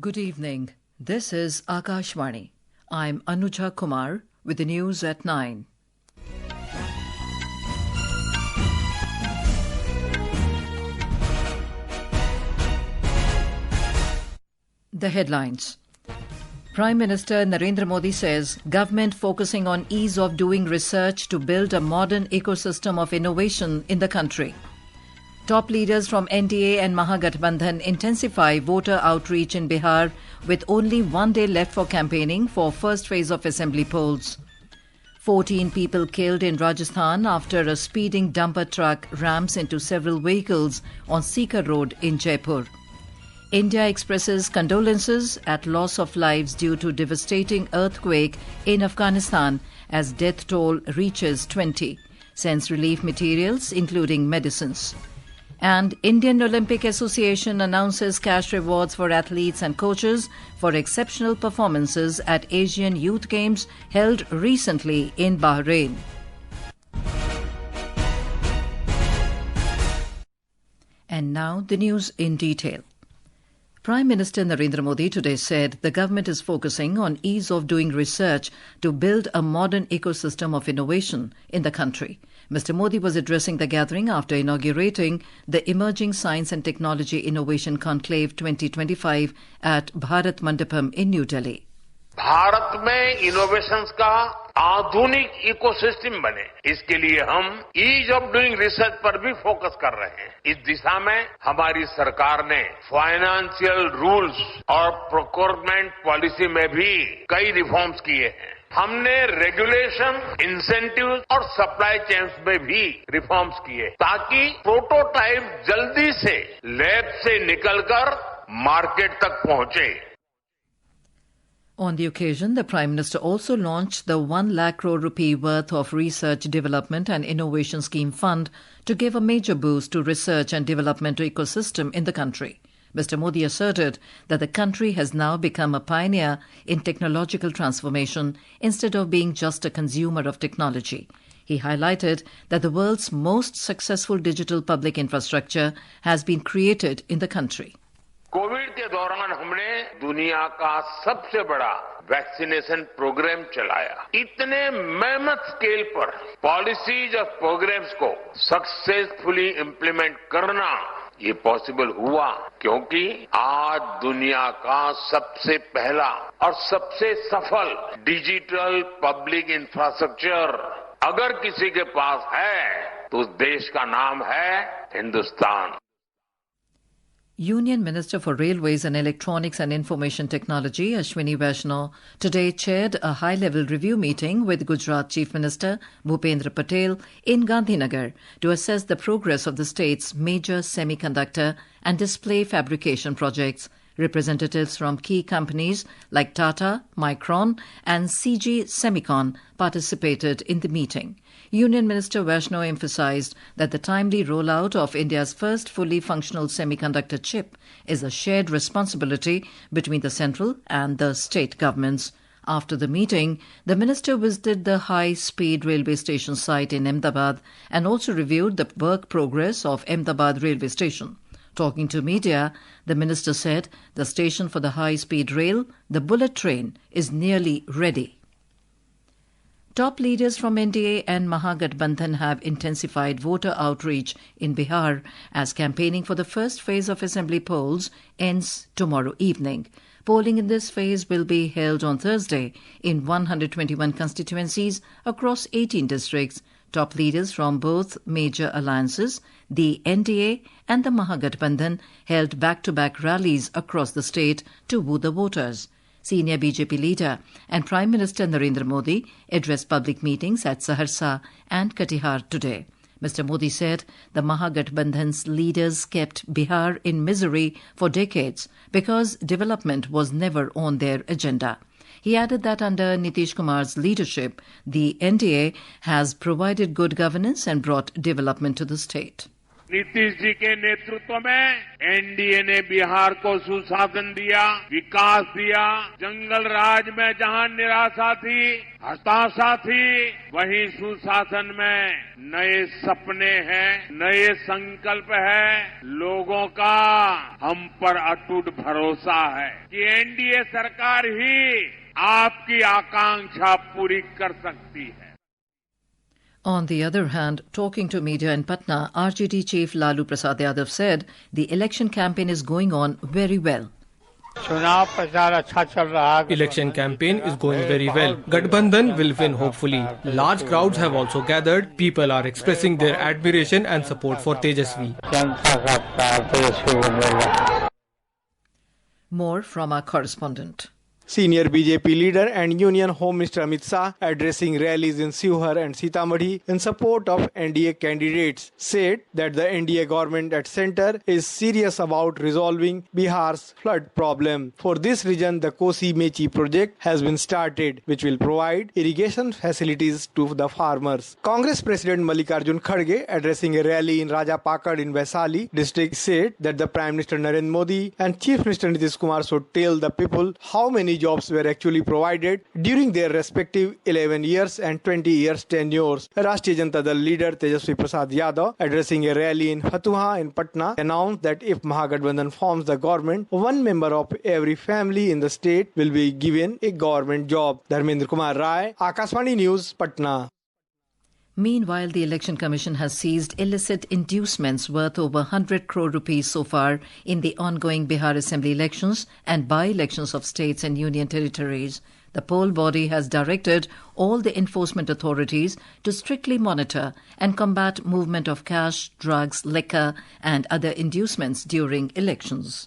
Good evening. This is Akashvani. I'm Anuja Kumar with the news at 9. The headlines. Prime Minister Narendra Modi says government focusing on ease of doing research to build a modern ecosystem of innovation in the country. Top leaders from NDA and Mahagathbandhan intensify voter outreach in Bihar with only 1 day left for campaigning for first phase of assembly polls. 14 people killed in Rajasthan after a speeding dumper truck rams into several vehicles on Sikar road in Jaipur. India expresses condolences at loss of lives due to devastating earthquake in Afghanistan as death toll reaches 20. Sends relief materials including medicines. And Indian Olympic Association announces cash rewards for athletes and coaches for exceptional performances at Asian Youth Games held recently in Bahrain. And now the news in detail. Prime Minister Narendra Modi today said the government is focusing on ease of doing research to build a modern ecosystem of innovation in the country. Mr. Modi was addressing the gathering after inaugurating the Emerging Science and Technology Innovation Conclave 2025 at Bharat Mandapam in New Delhi. Bharat में innovations का आधुनिक ecosystem बने, इसके लिए हम ease of doing research पर भी focus कर रहे हैं। इस दिशा में हमारी सरकार ने फाइनेंशियल रूल्स और प्रोक्योरमेंट पॉलिसी में भी कई रिफॉर्म्स किए हैं। हमने रेगुलेशन, इंसेंटिव्स और सप्लाई चेन्स में भी रिफॉर्म्स किए ताकि प्रोटोटाइप जल्दी से लैब से निकलकर मार्केट तक पहुंचे। On the occasion, the Prime Minister also launched the 1 lakh crore rupee worth of Research, Development and Innovation Scheme Fund to give a major boost to research and development ecosystem in the country. Mr. Modi asserted that the country has now become a pioneer in technological transformation instead of being just a consumer of technology. He highlighted that the world's most successful digital public infrastructure has been created in the country. Covid के दौरान हमने दुनिया का सबसे बड़ा vaccination programme चलाया। इतने मेहनत स्केल पर पॉलिसीज और प्रोग्राम्स को सक्सेसफुली इम्प्लीमेंट करना ये पॉसिबल हुआ क्योंकि आज दुनिया का सबसे पहला और सबसे सफल डिजिटल पब्लिक इंफ्रास्ट्रक्चर अगर किसी के पास है तो उस देश का नाम है Hindustan. Union Minister for Railways and Electronics and Information Technology, Ashwini Vaishnaw, today chaired a high-level review meeting with Gujarat Chief Minister Bhupendra Patel in Gandhinagar to assess the progress of the state's major semiconductor and display fabrication projects. Representatives from key companies like Tata, Micron and CG Semicon participated in the meeting. Union Minister Vaishnaw emphasized that the timely rollout of India's first fully functional semiconductor chip is a shared responsibility between the central and the state governments. After the meeting, the minister visited the high-speed railway station site in Ahmedabad and also reviewed the work progress of Ahmedabad railway station. Talking to media, the minister said the station for the high-speed rail, the bullet train, is nearly ready. Top leaders from NDA and Mahagathbandhan have intensified voter outreach in Bihar as campaigning for the first phase of assembly polls ends tomorrow evening. Polling in this phase will be held on Thursday in 121 constituencies across 18 districts. Top leaders from both major alliances, the NDA and the Mahagathbandhan, held back-to-back rallies across the state to woo the voters. Senior BJP leader and Prime Minister Narendra Modi addressed public meetings at Saharsa and Katihar today. Mr. Modi said the Mahagathbandhan's leaders kept Bihar in misery for decades because development was never on their agenda. He added that under Nitish Kumar's leadership, the NDA has provided good governance and brought development to the state. Nitish ji के नेतृत्व में NDA ने बिहार को सुशासन दिया, विकास दिया। जंगल राज में जहां निराशा थी, हताशा थी, वहीं सुशासन में नए सपने हैं, नए संकल्प है। लोगों का हम पर अटूट भरोसा है कि एनडीए सरकार ही आपकी आकांक्षा पूरी कर सकती है। On the other hand, talking to media in Patna, RJD chief Lalu Prasad Yadav said the election campaign is going on very well. Election campaign is going very well. Gathbandhan will win hopefully. Large crowds have also gathered. People are expressing their admiration and support for Tejasvi. More from our correspondent. Senior BJP leader and Union Home Minister Amit Shah, addressing rallies in Sivhar and Sitamarhi in support of NDA candidates, said that the NDA government at centre is serious about resolving Bihar's flood problem. For this reason, the Kosi Mechi project has been started, which will provide irrigation facilities to the farmers. Congress President Mallikarjun Kharge, addressing a rally in Rajapakad in Vaisali district, said that the Prime Minister Narendra Modi and Chief Minister Nitish Kumar should tell the people how many jobs were actually provided during their respective 11 years and 20 years tenures. Rashtriya Janata Dal leader Tejasvi Prasad Yadav, addressing a rally in Fatuha in Patna, announced that if Mahagathbandhan forms the government, one member of every family in the state will be given a government job. Dharmendra Kumar Rai, Akashvani News, Patna. Meanwhile, the Election Commission has seized illicit inducements worth over 100 crore rupees so far in the ongoing Bihar Assembly elections and by-elections of states and union territories. The poll body has directed all the enforcement authorities to strictly monitor and combat movement of cash, drugs, liquor and other inducements during elections.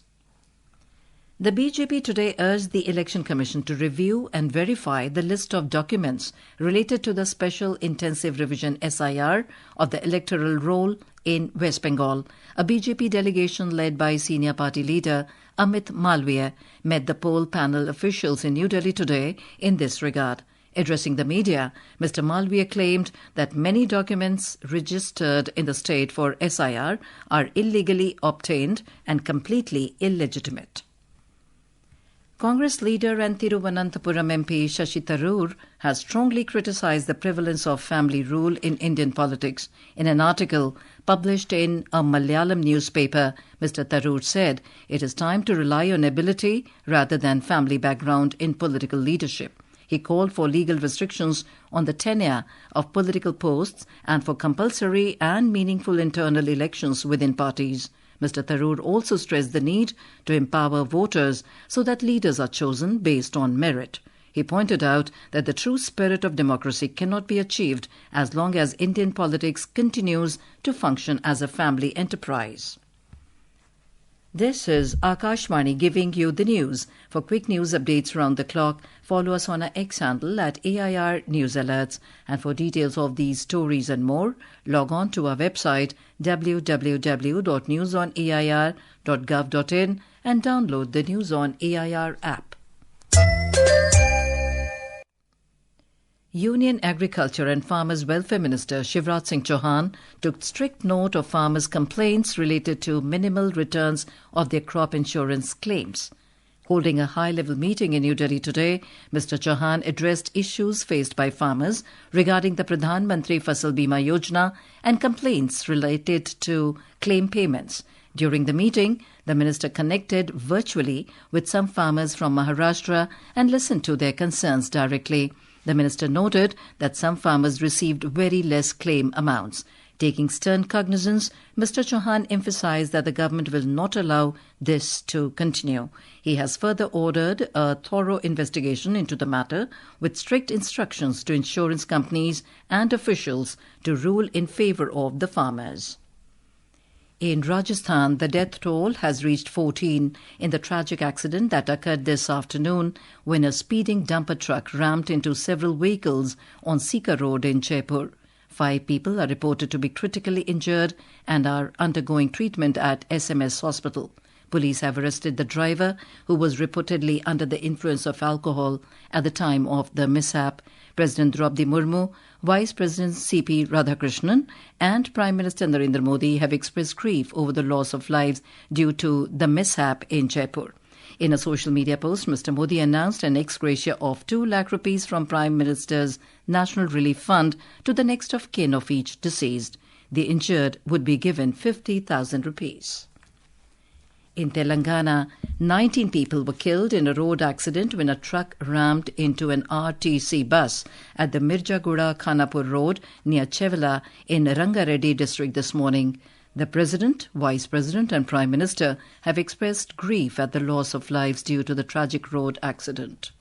The BJP today urged the Election Commission to review and verify the list of documents related to the Special Intensive Revision SIR of the electoral roll in West Bengal. A BJP delegation led by senior party leader Amit Malviya met the poll panel officials in New Delhi today in this regard. Addressing the media, Mr. Malviya claimed that many documents registered in the state for SIR are illegally obtained and completely illegitimate. Congress leader and Thiruvananthapuram MP Shashi Tharoor has strongly criticized the prevalence of family rule in Indian politics. In an article published in a Malayalam newspaper, Mr. Tharoor said it is time to rely on ability rather than family background in political leadership. He called for legal restrictions on the tenure of political posts and for compulsory and meaningful internal elections within parties. Mr. Tharoor also stressed the need to empower voters so that leaders are chosen based on merit. He pointed out that the true spirit of democracy cannot be achieved as long as Indian politics continues to function as a family enterprise. This is Akashvani giving you the news. For quick news updates round the clock, follow us on our X handle at AIR News Alerts. And for details of these stories and more, log on to our website www.newsonair.gov.in and download the News on AIR app. Union Agriculture and Farmers Welfare Minister Shivraj Singh Chauhan took strict note of farmers' complaints related to minimal returns of their crop insurance claims. Holding a high-level meeting in New Delhi today, Mr. Chauhan addressed issues faced by farmers regarding the Pradhan Mantri Fasal Bima Yojana and complaints related to claim payments. During the meeting, the minister connected virtually with some farmers from Maharashtra and listened to their concerns directly. The minister noted that some farmers received very less claim amounts. Taking stern cognizance, Mr. Chauhan emphasized that the government will not allow this to continue. He has further ordered a thorough investigation into the matter with strict instructions to insurance companies and officials to rule in favor of the farmers. In Rajasthan, the death toll has reached 14 in the tragic accident that occurred this afternoon when a speeding dumper truck rammed into several vehicles on Sikar Road in Jaipur. 5 people are reported to be critically injured and are undergoing treatment at SMS Hospital. Police have arrested the driver, who was reportedly under the influence of alcohol at the time of the mishap. President Draupadi Murmu, Vice President C.P. Radhakrishnan and Prime Minister Narendra Modi have expressed grief over the loss of lives due to the mishap in Jaipur. In a social media post, Mr. Modi announced an ex gratia of 2 lakh rupees from Prime Minister's National Relief Fund to the next of kin of each deceased. The injured would be given 50,000 rupees. In Telangana, 19 people were killed in a road accident when a truck rammed into an RTC bus at the Mirjaguda Khanapur Road near Chevela in Rangareddy district this morning. The President, Vice President and Prime Minister have expressed grief at the loss of lives due to the tragic road accident.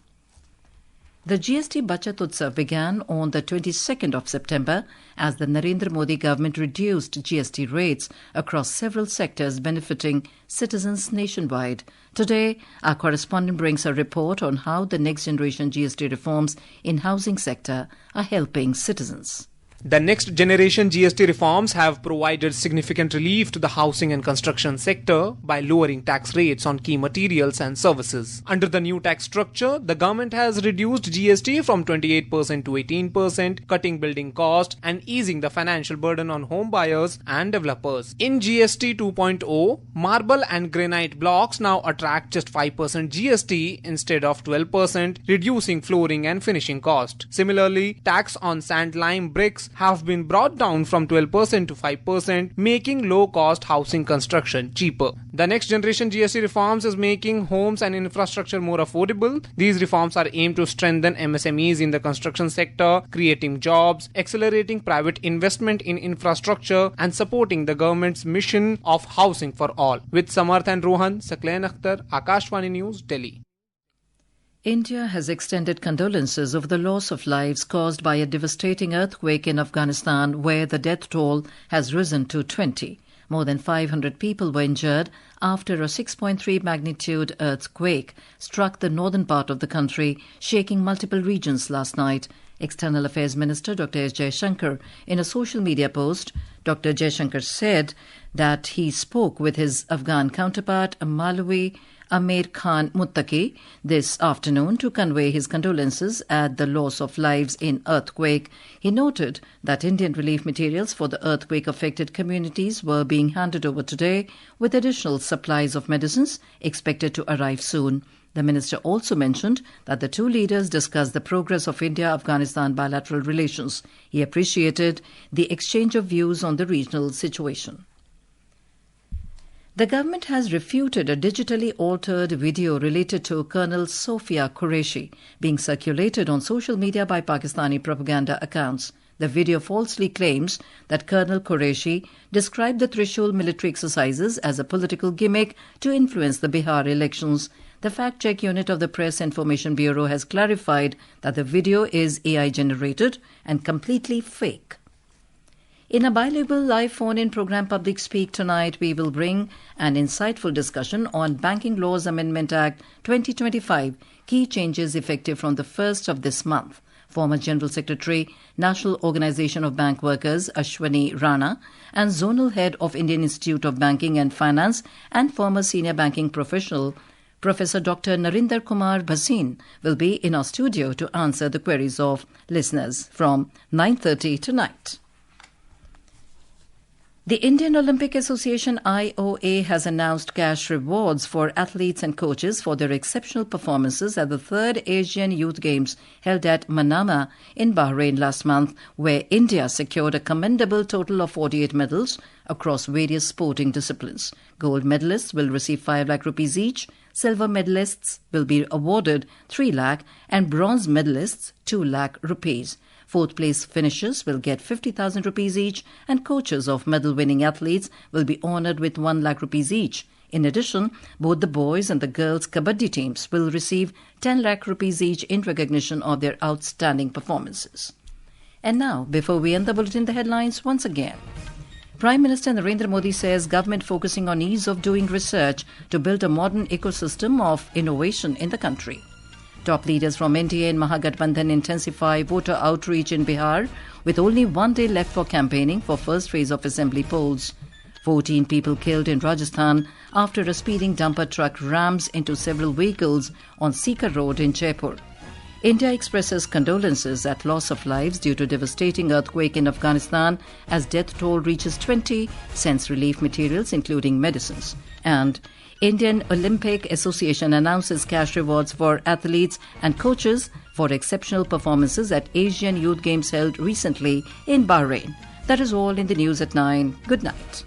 The GST Bachat Utsav began on the 22nd of September as the Narendra Modi government reduced GST rates across several sectors benefiting citizens nationwide. Today, our correspondent brings a report on how the next generation GST reforms in housing sector are helping citizens. The next generation GST reforms have provided significant relief to the housing and construction sector by lowering tax rates on key materials and services. Under the new tax structure, the government has reduced GST from 28% to 18%, cutting building cost and easing the financial burden on home buyers and developers. In GST 2.0, marble and granite blocks now attract just 5% GST instead of 12%, reducing flooring and finishing cost. Similarly, tax on sand lime bricks have been brought down from 12% to 5%, making low-cost housing construction cheaper. The next generation GST reforms is making homes and infrastructure more affordable. These reforms are aimed to strengthen MSMEs in the construction sector, creating jobs, accelerating private investment in infrastructure, and supporting the government's mission of housing for all. With Samarth and Rohan, Sakleen Akhtar, Akashvani News, Delhi. India has extended condolences over the loss of lives caused by a devastating earthquake in Afghanistan, where the death toll has risen to 20. More than 500 people were injured after a 6.3 magnitude earthquake struck the northern part of the country, shaking multiple regions last night. External Affairs Minister Dr. S. Jaishankar, in a social media post, Dr. Jaishankar said that he spoke with his Afghan counterpart, Malawi Amir Khan Muttaqi, this afternoon to convey his condolences at the loss of lives in earthquake. He noted that Indian relief materials for the earthquake-affected communities were being handed over today, with additional supplies of medicines expected to arrive soon. The minister also mentioned that the two leaders discussed the progress of India-Afghanistan bilateral relations. He appreciated the exchange of views on the regional situation. The government has refuted a digitally altered video related to Colonel Sofia Qureshi being circulated on social media by Pakistani propaganda accounts. The video falsely claims that Colonel Qureshi described the Trishul military exercises as a political gimmick to influence the Bihar elections. The fact-check unit of the Press Information Bureau has clarified that the video is AI-generated and completely fake. In a bilingual live phone-in program Public Speak tonight, we will bring an insightful discussion on Banking Laws Amendment Act 2025, key changes effective from the 1st of this month. Former General Secretary, National Organization of Bank Workers, Ashwani Rana, and Zonal Head of Indian Institute of Banking and Finance and former senior banking professional, Professor Dr. Narinder Kumar Bhasin, will be in our studio to answer the queries of listeners from 9:30 tonight. The Indian Olympic Association IOA has announced cash rewards for athletes and coaches for their exceptional performances at the 3rd Asian Youth Games held at Manama in Bahrain last month, where India secured a commendable total of 48 medals across various sporting disciplines. Gold medalists will receive 5 lakh rupees each, silver medalists will be awarded 3 lakh and bronze medalists 2 lakh rupees. Fourth place finishers will get 50,000 rupees each, and coaches of medal-winning athletes will be honoured with 1 lakh rupees each. In addition, both the boys and the girls' kabaddi teams will receive 10 lakh rupees each in recognition of their outstanding performances. And now, before we end the bulletin, the headlines once again. Prime Minister Narendra Modi says government focusing on ease of doing research to build a modern ecosystem of innovation in the country. Top leaders from NDA and Mahagathbandhan intensify voter outreach in Bihar, with only 1 day left for campaigning for first phase of assembly polls. 14 people killed in Rajasthan after a speeding dumper truck rams into several vehicles on Sikar road in Jaipur. India expresses condolences at loss of lives due to devastating earthquake in Afghanistan as death toll reaches 20, sends relief materials including medicines. And Indian Olympic Association announces cash rewards for athletes and coaches for exceptional performances at Asian Youth Games held recently in Bahrain. That is all in the news at 9. Good night.